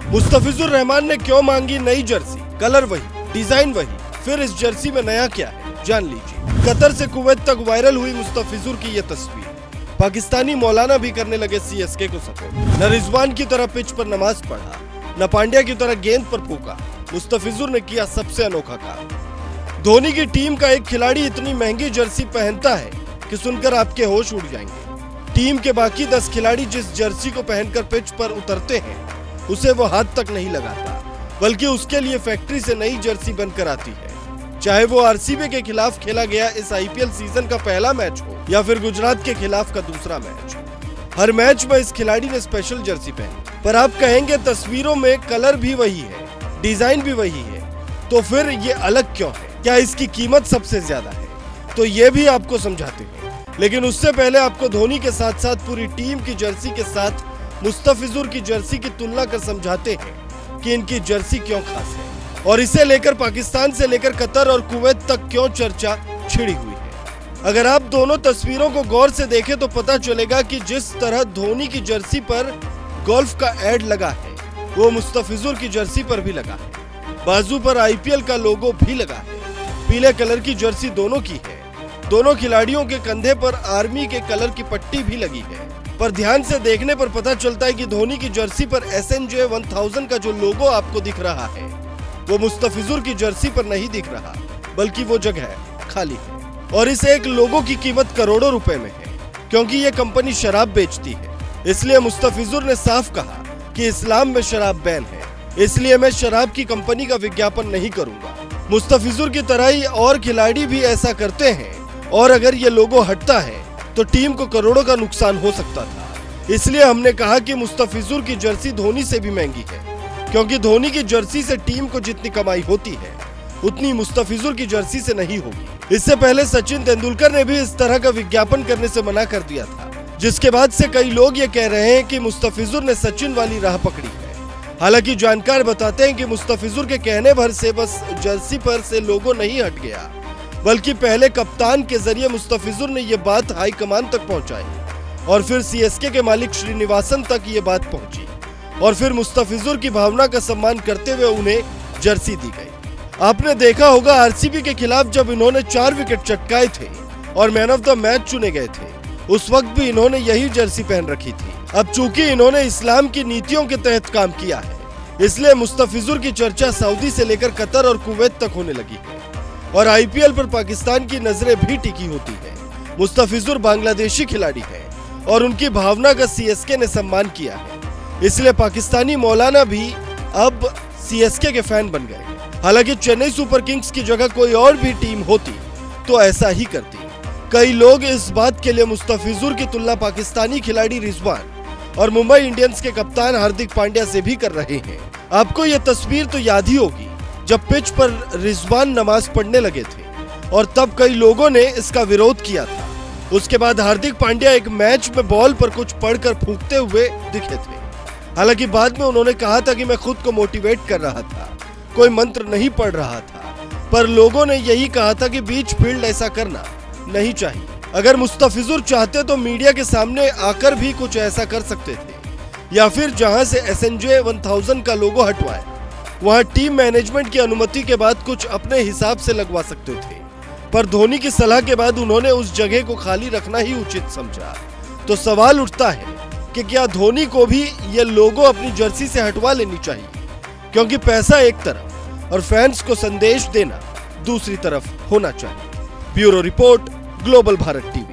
मुस्तफिजुर रहमान ने क्यों मांगी नई जर्सी? कलर वही, डिजाइन वही, फिर इस जर्सी में नया क्या है, जान लीजिए। कतर से कुवैत तक वायरल हुई मुस्तफिजुर की ये तस्वीर। पाकिस्तानी मौलाना भी करने लगे सीएसके को सपोर्ट। न रिजवान की तरह पिच पर नमाज पढ़ा, न पांड्या की तरह गेंद पर फूका, मुस्तफिजुर ने किया सबसे अनोखा काम। धोनी की टीम का एक खिलाड़ी इतनी महंगी जर्सी पहनता है कि सुनकर आपके होश उड़ जाएंगे। टीम के बाकी 10 खिलाड़ी जिस जर्सी को पहनकर पिच पर उतरते हैं उसे वो हाथ तक नहीं लगाता, बल्कि उसके लिए फैक्ट्री से नई जर्सी बनकर आती है। चाहे वो आरसीबी के खिलाफ खेला गया इस आईपीएल सीजन का पहला मैच हो या फिर गुजरात के खिलाफ का दूसरा मैच, हर मैच में इस खिलाड़ी ने स्पेशल जर्सी पहनी। पर आप कहेंगे तस्वीरों में कलर भी वही है, डिजाइन भी वही है, तो फिर ये अलग क्यों है? क्या इसकी कीमत सबसे ज्यादा है? तो ये भी आपको समझाते हैं, लेकिन उससे पहले आपको धोनी के साथ साथ पूरी टीम की जर्सी के साथ मुस्तफिजुर की जर्सी की तुलना कर समझाते हैं कि इनकी जर्सी क्यों खास है और इसे लेकर पाकिस्तान से लेकर कतर और कुवैत तक क्यों चर्चा छिड़ी हुई है। अगर आप दोनों तस्वीरों को गौर से देखें तो पता चलेगा कि जिस तरह धोनी की जर्सी पर गोल्फ का एड लगा है वो मुस्तफिजुर की जर्सी पर भी लगा है। बाजू पर आईपीएल का लोगो भी लगा है। पीले कलर की जर्सी दोनों की है। दोनों खिलाड़ियों के कंधे पर आर्मी के कलर की पट्टी भी लगी है। पर ध्यान से देखने पर पता चलता है कि धोनी की जर्सी पर SNJ 1000 का जो लोगो आपको दिख रहा है वो मुस्तफिजुर की जर्सी पर नहीं दिख रहा, बल्कि वो जगह खाली है। और इस एक लोगो की कीमत करोड़ों रुपए में है, क्योंकि ये कंपनी शराब बेचती है। इसलिए मुस्तफिजुर ने साफ कहा कि इस्लाम में शराब बैन है, इसलिए मैं शराब की कंपनी का विज्ञापन नहीं करूंगा। मुस्तफिजुर की तरह ही और खिलाड़ी भी ऐसा करते हैं, और अगर ये लोगो हटता है तो टीम को करोड़ों का नुकसान हो सकता था। इसलिए हमने कहा कि मुस्तफिजुर की जर्सी धोनी से भी महंगी है, क्योंकि धोनी की जर्सी से टीम को जितनी कमाई होती है उतनी मुस्तफिजुर की जर्सी से नहीं होगी। इससे पहले सचिन तेंदुलकर ने भी इस तरह का विज्ञापन करने से मना कर दिया था, जिसके बाद से कई लोग ये कह रहे हैं कि मुस्तफिजुर ने सचिन वाली राह पकड़ी है। हालांकि जानकार बताते हैं कि मुस्तफिजुर के कहने भर से बस जर्सी पर से लोगो नहीं हट गया, बल्कि पहले कप्तान के जरिए मुस्तफिजुर ने ये बात हाईकमान तक पहुंचाई और फिर सीएसके के मालिक श्रीनिवासन तक ये बात पहुंची और फिर मुस्तफिजुर की भावना का सम्मान करते हुए उन्हें जर्सी दी गई। आपने देखा होगा आरसीबी के खिलाफ जब इन्होंने 4 विकेट चटकाए थे और मैन ऑफ द मैच चुने गए थे, उस वक्त भी इन्होंने यही जर्सी पहन रखी थी। अब चूंकि इन्होंने इस्लाम की नीतियों के तहत काम किया है, इसलिए मुस्तफिजुर की चर्चा सऊदी से लेकर कतर और कुवैत तक होने लगी है और आईपीएल पर पाकिस्तान की नजरें भी टिकी होती है। मुस्तफिजुर बांग्लादेशी खिलाड़ी है और उनकी भावना का सीएसके ने सम्मान किया है, इसलिए पाकिस्तानी मौलाना भी अब सीएसके के फैन बन गए। हालांकि चेन्नई सुपर किंग्स की जगह कोई और भी टीम होती तो ऐसा ही करती। कई लोग इस बात के लिए मुस्तफिजुर की तुलना पाकिस्तानी खिलाड़ी रिजवान और मुंबई इंडियंस के कप्तान हार्दिक पांड्या से भी कर रहे हैं। आपको यह तस्वीर तो याद ही होगी जब पिच पर रिजवान नमाज पढ़ने लगे थे और तब कई लोगों ने इसका विरोध किया था। उसके बाद हार्दिक पांड्या एक मैच में बॉल पर कुछ पढ़कर फूंकते हुए दिखे थे। हालांकि बाद में उन्होंने कहा था कि मैं खुद को मोटिवेट कर रहा था, कोई मंत्र नहीं पढ़ रहा था, पर लोगों ने यही कहा था कि बीच फील्ड ऐसा करना नहीं चाहिए। अगर मुस्तफिजुर चाहते तो मीडिया के सामने आकर भी कुछ ऐसा कर सकते थे, या फिर जहां से SNJ 1000 का लोगो हटवाए वहां टीम मैनेजमेंट की अनुमति के बाद कुछ अपने हिसाब से लगवा सकते थे, पर धोनी की सलाह के बाद उन्होंने उस जगह को खाली रखना ही उचित समझा। तो सवाल उठता है कि क्या धोनी को भी ये लोगो अपनी जर्सी से हटवा लेनी चाहिए, क्योंकि पैसा एक तरफ और फैंस को संदेश देना दूसरी तरफ होना चाहिए। Bureau report, global Bharat TV.